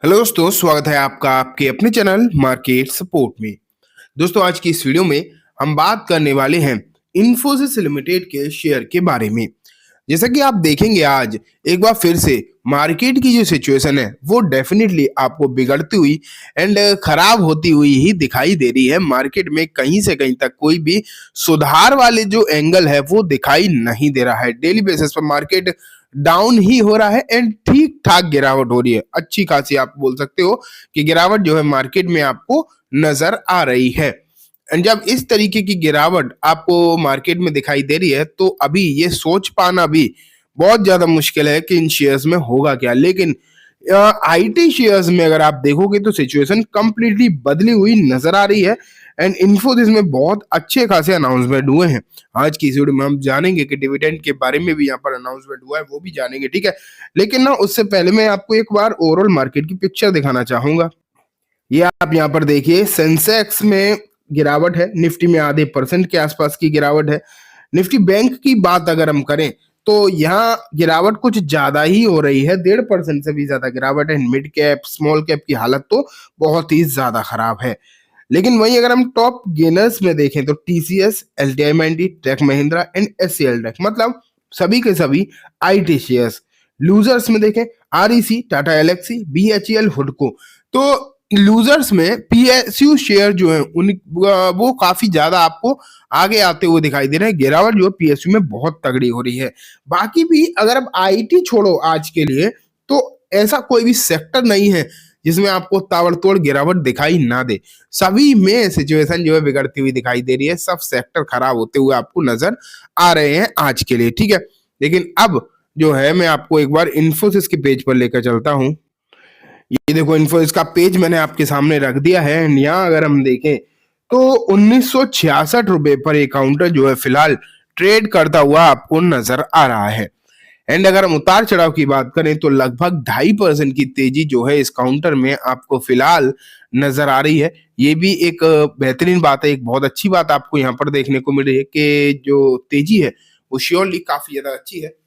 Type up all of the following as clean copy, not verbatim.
Hello दोस्तों, स्वागत है आपका आपके अपने चैनल मार्केट सपोर्ट में। दोस्तों, आज की इस वीडियो में हम बात करने वाले हैं इन्फोसिस लिमिटेड के शेयर के बारे में। जैसा कि आप देखेंगे, आज एक बार फिर से मार्केट की जो सिचुएशन है वो डेफिनेटली आपको बिगड़ती हुई एंड खराब होती हुई ही दिखाई दे रही है। मार्केट में कहीं से कहीं तक कोई भी सुधार वाले जो एंगल है वो दिखाई नहीं दे रहा है। डेली बेसिस पर मार्केट डाउन ही हो रहा है एंड ठीक ठाक गिरावट हो रही है। अच्छी खासी आप बोल सकते हो कि गिरावट जो है मार्केट में आपको नजर आ रही है। एंड जब इस तरीके की गिरावट आपको मार्केट में दिखाई दे रही है तो अभी ये सोच पाना भी बहुत ज्यादा मुश्किल है कि इन शेयर्स में होगा क्या। लेकिन आईटी शेयर्स में अगर आप देखोगे तो सिचुएशन कंप्लीटली बदली हुई नजर आ रही है एंड इन्फोसिस में बहुत अच्छे खासे अनाउंसमेंट हुए हैं। आज की इस वीडियो में हम जानेंगे कि डिविडेंड के बारे में भी यहाँ पर अनाउंसमेंट हुआ है, वो भी जानेंगे, ठीक है। लेकिन ना उससे पहले मैं आपको एक बार ओवरऑल मार्केट की पिक्चर दिखाना चाहूंगा। ये आप यहाँ पर देखिए, सेंसेक्स में गिरावट है, निफ्टी में आधे परसेंट के आसपास की गिरावट है। निफ्टी बैंक की बात अगर हम करें तो यहाँ गिरावट कुछ ज्यादा ही हो रही है, 1.5% से भी ज्यादा गिरावट है। मिड कैप स्मॉल कैप की हालत तो बहुत ही ज्यादा खराब है। लेकिन वहीं अगर हम टॉप गेनर्स में देखें तो TCS, LTI, tech Mahindra and HCL tech, मतलब सभी के सभी आईटी शेयर्स। लूजर्स में देखें आरईसी, टाटा एलेक्सी, बीएचईएल, हुडको। तो लूजर्स में पीएसयू शेयर जो है उन वो काफी ज्यादा आपको आगे आते हुए दिखाई दे रहे हैं। गिरावट जो है पीएसयू में बहुत तगड़ी हो रही है। बाकी भी अगर आप आईटी छोड़ो आज के लिए तो ऐसा कोई भी सेक्टर नहीं है जिसमें आपको ताबड़तोड़ गिरावट दिखाई ना दे। सभी में सिचुएशन जो है बिगड़ती हुई दिखाई दे रही है। सब सेक्टर खराब होते हुए आपको नजर आ रहे हैं आज के लिए, ठीक है। लेकिन अब जो है मैं आपको एक बार इन्फोसिस के पेज पर लेकर चलता हूं। ये देखो, इन्फोसिस का पेज मैंने आपके सामने रख दिया है। यहाँ अगर हम देखें तो 1966 रुपए पर एक काउंटर जो है फिलहाल ट्रेड करता हुआ आपको नजर आ रहा है। एंड अगर हम उतार चढ़ाव की बात करें तो लगभग 2.5% की तेजी जो है इस काउंटर में आपको फिलहाल नजर आ रही है। ये भी एक बेहतरीन बात है, एक बहुत अच्छी बात आपको यहाँ पर देखने को मिल रही है कि जो तेजी है वो श्योरली काफी ज्यादा अच्छी है।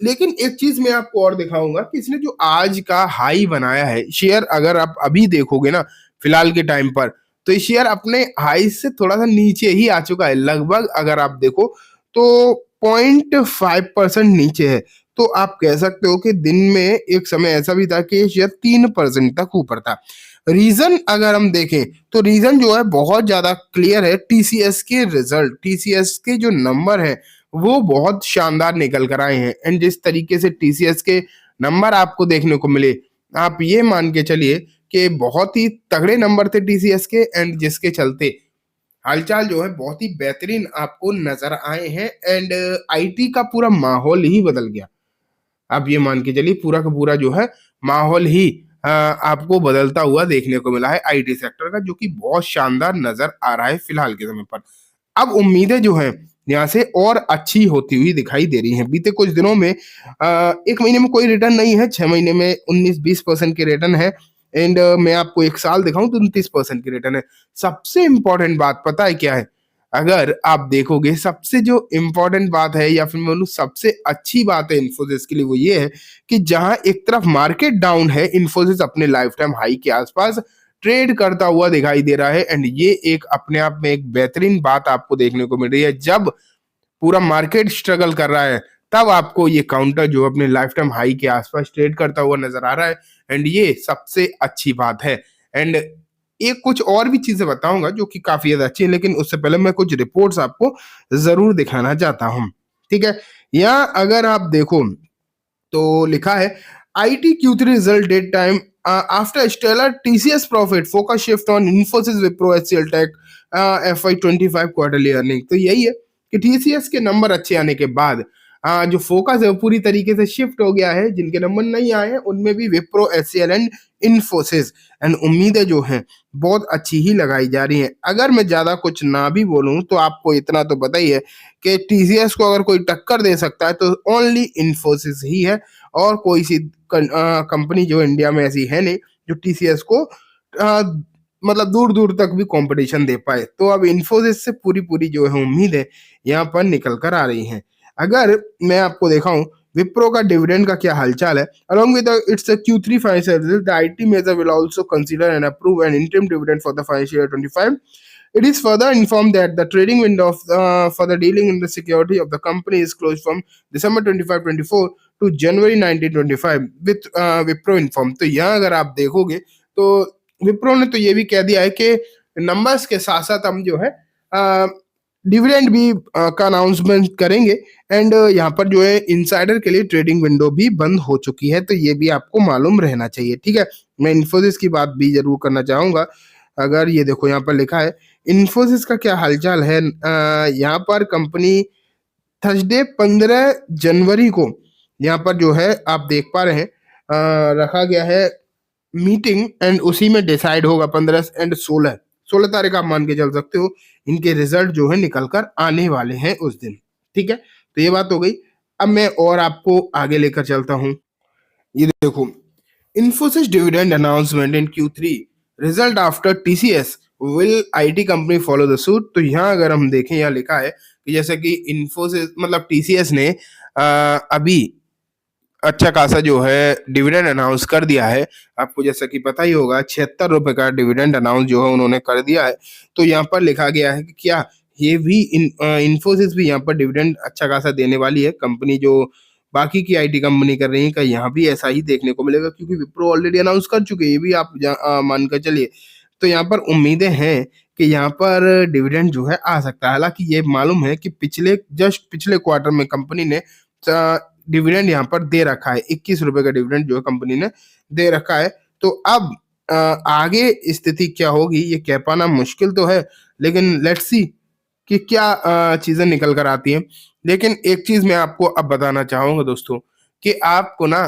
लेकिन एक चीज मैं आपको और दिखाऊंगा कि इसने जो आज का हाई बनाया है, शेयर अगर आप अभी देखोगे ना फिलहाल के टाइम पर, तो ये शेयर अपने हाई से थोड़ा सा नीचे ही आ चुका है। लगभग अगर आप देखो तो 0.5% नीचे है। तो आप कह सकते हो कि दिन में एक समय ऐसा भी था कि ये शेयर 3% तक ऊपर था। रीजन अगर हम देखें तो रीजन जो है बहुत ज्यादा क्लियर है। टीसीएस के रिजल्ट, टीसीएस के जो नंबर है वो बहुत शानदार निकल कर आए हैं। एंड जिस तरीके से टीसीएस के नंबर आपको देखने को मिले, आप ये मान के चलिए कि बहुत ही तगड़े नंबर थे टीसीएस के, एंड जिसके चलते हालचाल जो है बहुत ही बेहतरीन आपको नजर आए हैं। एंड आईटी का पूरा माहौल ही बदल गया। आप ये मान के चलिए पूरा का पूरा जो है माहौल ही आपको बदलता हुआ देखने को मिला है आईटी सेक्टर का, जो कि बहुत शानदार नजर आ रहा है फिलहाल के समय पर। अब उम्मीदें जो है यहाँ से और अच्छी होती हुई दिखाई दे रही हैं। बीते कुछ दिनों में एक महीने में कोई रिटर्न नहीं है, 6 महीने में 19-20% के रिटर्न है। एंड मैं आपको एक साल दिखाऊं तो 29% की रिटर्न है। सबसे इंपॉर्टेंट बात पता है क्या है? अगर आप देखोगे सबसे जो इंपॉर्टेंट बात है या फिर मैं बोलूं सबसे अच्छी बात है इन्फोसिस के लिए, वो ये है कि जहां एक तरफ मार्केट डाउन है, इन्फोसिस अपने लाइफ टाइम हाई के आसपास ट्रेड करता हुआ दिखाई दे रहा है। एंड ये एक अपने आप में एक बेहतरीन बात आपको देखने को मिल रही है। जब पूरा मार्केट स्ट्रगल कर रहा है तब आपको ये काउंटर जो अपने लाइफ टाइम हाई के आसपास ट्रेड करता हुआ नजर आ रहा है। एंड ये सबसे अच्छी बात है। एंड एक कुछ और भी चीजें बताऊंगा जो कि काफी ज्यादा अच्छी है, लेकिन उससे पहले मैं कुछ रिपोर्ट्स आपको जरूर दिखाना चाहता हूं, ठीक है। यहाँ अगर आप देखो तो लिखा है IT Q3 result date time after stellar TCS profit focus shift on Infosys, Wipro, HCL Tech FY25 quarterly earning. तो यही है कि TCS के नंबर अच्छे आने के बाद जो फोकस है वो पूरी तरीके से शिफ्ट हो गया है। जिनके नंबर नहीं आए हैं उनमें भी Wipro, HCL and Infosys. And उम्मीदें जो हैं बहुत अच्छी ही लगाई जा रही हैं। अगर मैं ज्यादा कुछ ना भी बोलूं तो आपको इतना तो पता ही है कि TCS को अगर कोई टक्कर दे सकता है तो ओनली इन्फोसिस ही है, और कोई सी कंपनी जो इंडिया में ऐसी है नहीं जो टीसीएस को मतलब दूर दूर तक भी कंपटीशन दे पाए। तो अब इन्फोसिस से पूरी पूरी जो है उम्मीद है यहाँ पर निकल कर आ रही हैं। अगर मैं आपको दिखाऊं विप्रो का डिविडेंड का क्या हालचाल है। Along with its Q3 financial results, the IT major will also consider and approve an interim dividend for the financial year 25. It is further informed that the trading window for the dealing in the security of the company is closed from December 25-24 to January 19-25 with Wipro informed। तो यहाँ अगर आप देखोगे तो विप्रो ने तो ये भी कह दिया है कि नंबर्स के साथ साथ हम जो है डिविडेंड भी का अनाउंसमेंट करेंगे। एंड यहाँ पर जो है इनसाइडर के लिए ट्रेडिंग विंडो भी बंद हो चुकी है, तो ये भी आपको मालूम रहना चाहिए। ठीक है, मैं इन्फोसिस की बात भी जरूर करना चाहूंगा। अगर ये देखो यहाँ पर लिखा है इन्फोसिस का क्या हालचाल है। यहाँ पर कंपनी थर्सडे 15 जनवरी को यहाँ पर जो है आप देख पा रहे हैं रखा गया है मीटिंग, एंड उसी में डिसाइड होगा 15 एंड 16 तारीख आप मान के चल सकते हो इनके रिजल्ट जो है निकल कर आने वाले हैं उस दिन। ठीक है, तो ये बात हो गई। अब मैं और आपको आगे लेकर चलता हूँ। ये देखो Infosys dividend announcement in Q3 result after TCS will IT company follow the suit। तो यहाँ अगर हम देखें यहाँ लिखा है कि जैसे कि Infosys मतलब TCS ने अभी अच्छा खासा जो है डिविडेंड अनाउंस कर दिया है। आपको जैसा कि पता ही होगा 76 रुपए का डिविडेंड अनाउंस जो है उन्होंने कर दिया है। तो यहाँ पर लिखा गया है कि क्या ये भी इन्फोसिस भी यहाँ पर डिविडेंड अच्छा खासा देने वाली है। कंपनी जो बाकी की आईटी कंपनी कर रही है, का यहाँ भी ऐसा ही देखने को मिलेगा क्योंकि विप्रो ऑलरेडी अनाउंस कर चुके हैं, ये भी आप मानकर चलिए। तो यहाँ पर उम्मीदें हैं कि यहाँ पर डिविडेंड जो है आ सकता है। हालांकि ये मालूम है कि पिछले क्वार्टर में कंपनी ने डिविडेंड यहाँ पर दे रखा है, 21 रुपए का डिविडेंड जो है कंपनी ने दे रखा है। तो अब आगे स्थिति क्या होगी ये कह पाना मुश्किल तो है, लेकिन लेट्स सी कि क्या चीजें निकल कर आती हैं। लेकिन एक चीज मैं आपको अब बताना चाहूंगा दोस्तों कि आपको ना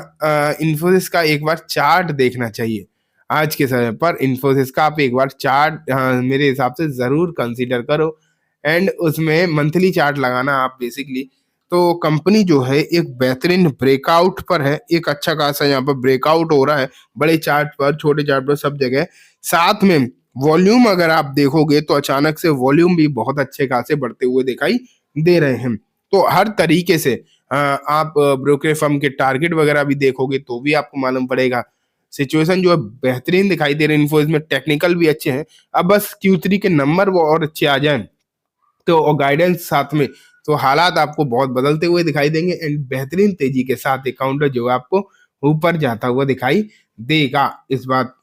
इन्फोसिस का एक बार चार्ट देखना चाहिए। आज के समय पर इन्फोसिस का आप एक बार चार्ट मेरे हिसाब से जरूर कंसीडर करो, एंड उसमें मंथली चार्ट लगाना आप बेसिकली। तो कंपनी जो है एक बेहतरीन ब्रेकआउट पर है, एक अच्छा खासा यहाँ पर ब्रेकआउट हो रहा है बड़े चार्ट पर, छोटे चार्ट पर, सब जगह। साथ में वॉल्यूम अगर आप देखोगे तो अचानक से वॉल्यूम भी बहुत अच्छे खासे बढ़ते हुए दिखाई दे रहे हैं। तो हर तरीके से आप ब्रोकर फर्म के टारगेट वगैरह भी देखोगे तो भी आपको मालूम पड़ेगा सिचुएशन जो है बेहतरीन दिखाई दे रही है। इन्फो इसमें टेक्निकल भी अच्छे हैं, अब बस Q3 के नंबर वो और अच्छे आ जाएं तो और गाइडेंस साथ में, तो हालात आपको बहुत बदलते हुए दिखाई देंगे एंड बेहतरीन तेजी के साथ एक काउंटर जो है आपको ऊपर जाता हुआ दिखाई देगा। इस बात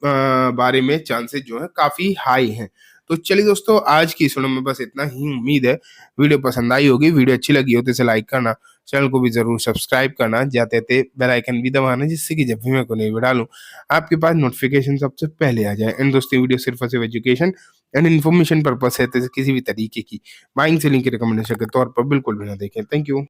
बारे में चांसेस जो है काफी हाई हैं। तो चलिए दोस्तों, आज की सुनो में बस इतना ही। उम्मीद है वीडियो पसंद आई होगी। वीडियो अच्छी लगी हो तो इसे लाइक करना, चैनल को भी जरूर सब्सक्राइब करना, जाते थे बेल आइकन भी दबाना, जिससे कि जब भी मैं कोई नई वीडियो डालूं आपके पास नोटिफिकेशन सबसे पहले आ जाए। एंड दोस्तों, वीडियो सिर्फ और सिर्फ एजुकेशन एंड इन्फॉर्मेशन पर्पस है, तो किसी भी तरीके की बाइंग सेलिंग की रिकमेंडेशन के तौर पर बिल्कुल भी ना देखें। Thank you.